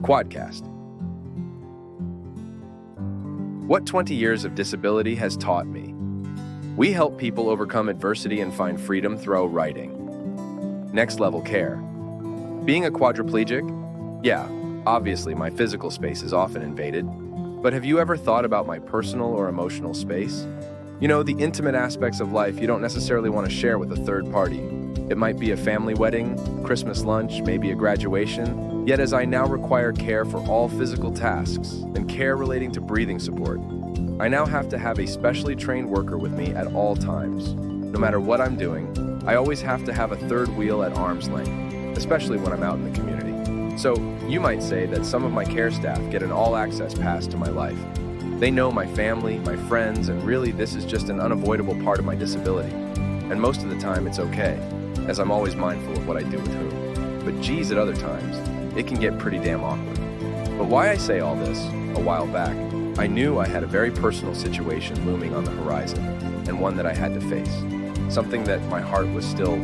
Quadcast. What 20 years of disability has taught me. We help people overcome adversity and find freedom through writing. Next level care. Being a quadriplegic? Yeah, obviously my physical space is often invaded, but have you ever thought about my personal or emotional space? You know, the intimate aspects of life you don't necessarily want to share with a third party. It might be a family wedding, Christmas lunch, maybe a graduation. Yet as I now require care for all physical tasks and care relating to breathing support, I now have to have a specially trained worker with me at all times. No matter what I'm doing, I always have to have a third wheel at arm's length, especially when I'm out in the community. So you might say that some of my care staff get an all-access pass to my life. They know my family, my friends, and really this is just an unavoidable part of my disability. And most of the time it's okay, as I'm always mindful of what I do with whom. But geez, at other times, it can get pretty damn awkward. But why I say all this, a while back, I knew I had a very personal situation looming on the horizon, and one that I had to face. Something that my heart was still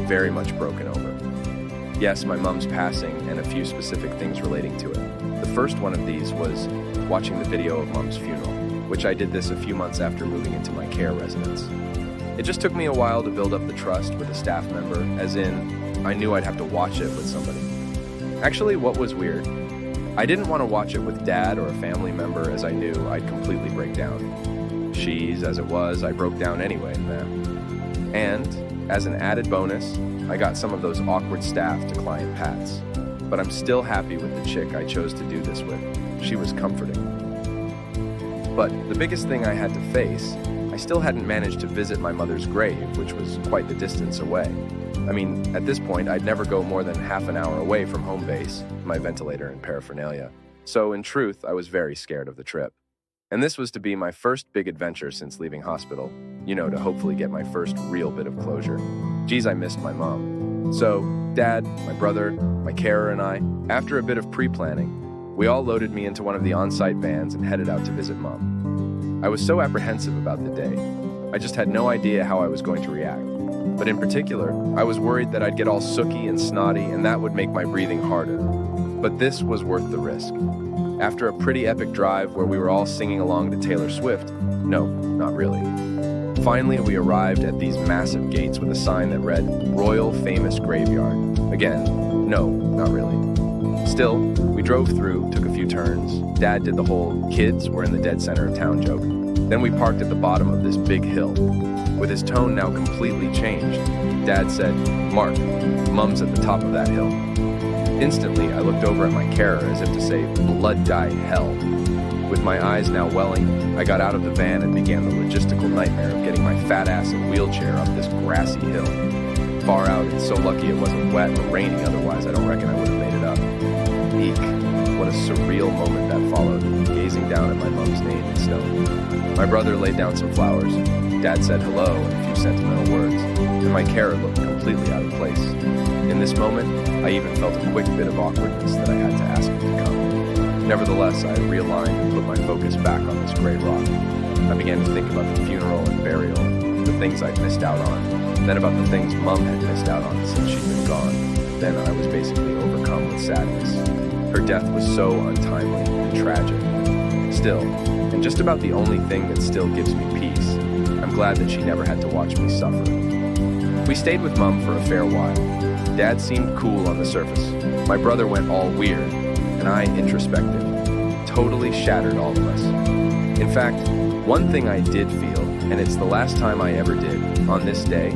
very much broken over. Yes, my mom's passing and a few specific things relating to it. The first one of these was watching the video of Mom's funeral, which I did this a few months after moving into my care residence. It just took me a while to build up the trust with a staff member, as in, I knew I'd have to watch it with somebody. Actually, what was weird, I didn't want to watch it with Dad or a family member as I knew I'd completely break down. As it was, I broke down anyway in that. And, as an added bonus, I got some of those awkward staff to client pats. But I'm still happy with the chick I chose to do this with. She was comforting. But the biggest thing I had to face, I still hadn't managed to visit my mother's grave, which was quite the distance away. I mean, at this point, I'd never go more than half an hour away from home base, my ventilator and paraphernalia. So in truth, I was very scared of the trip. And this was to be my first big adventure since leaving hospital, you know, to hopefully get my first real bit of closure. Geez, I missed my mom. So, Dad, my brother, my carer, and I, after a bit of pre-planning, we all loaded me into one of the on-site vans and headed out to visit Mom. I was so apprehensive about the day. I just had no idea how I was going to react. But in particular, I was worried that I'd get all sooky and snotty and that would make my breathing harder. But this was worth the risk. After a pretty epic drive where we were all singing along to Taylor Swift, no, not really. Finally, we arrived at these massive gates with a sign that read, Royal Famous Graveyard. Again, no, not really. Still, we drove through, took a few turns. Dad did the whole kids were in the dead center of town joke. Then we parked at the bottom of this big hill. With his tone now completely changed, Dad said, Mark, Mom's at the top of that hill. Instantly, I looked over at my carer as if to say, blood dye hell. With my eyes now welling, I got out of the van and began the logistical nightmare of getting my fat ass in a wheelchair up this grassy hill. Far out and so lucky it wasn't wet or rainy, otherwise I don't reckon I would have made it up. Eek, what a surreal moment that followed, gazing down at my mom's name in stone. My brother laid down some flowers. Dad said hello and a few sentimental words, and my carer looked completely out of place. In this moment, I even felt a quick bit of awkwardness that I had to ask him to come. Nevertheless, I realigned and put my focus back on this gray rock. I began to think about the funeral and burial, the things I'd missed out on, then about the things Mom had missed out on since she'd been gone. Then I was basically overcome with sadness. Her death was so untimely and tragic. Still, and just about the only thing that still gives me peace, I'm glad that she never had to watch me suffer. We stayed with Mom for a fair while. Dad seemed cool on the surface. My brother went all weird, and I introspective. Totally shattered all of us. In fact, one thing I did feel, and it's the last time I ever did, on this day,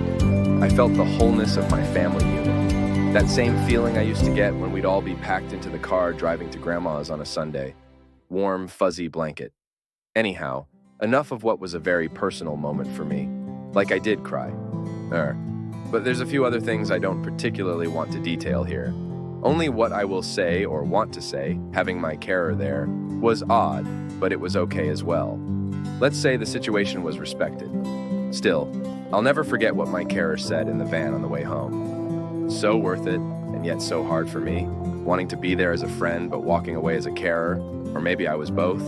I felt the wholeness of my family unit. That same feeling I used to get when we'd all be packed into the car driving to Grandma's on a Sunday. Warm, fuzzy blanket. Anyhow, enough of what was a very personal moment for me. Like I did cry. But there's a few other things I don't particularly want to detail here. Only what I will say or want to say, having my carer there, was odd, but it was okay as well. Let's say the situation was respected. Still, I'll never forget what my carer said in the van on the way home. So worth it, and yet so hard for me, wanting to be there as a friend but walking away as a carer, or maybe I was both.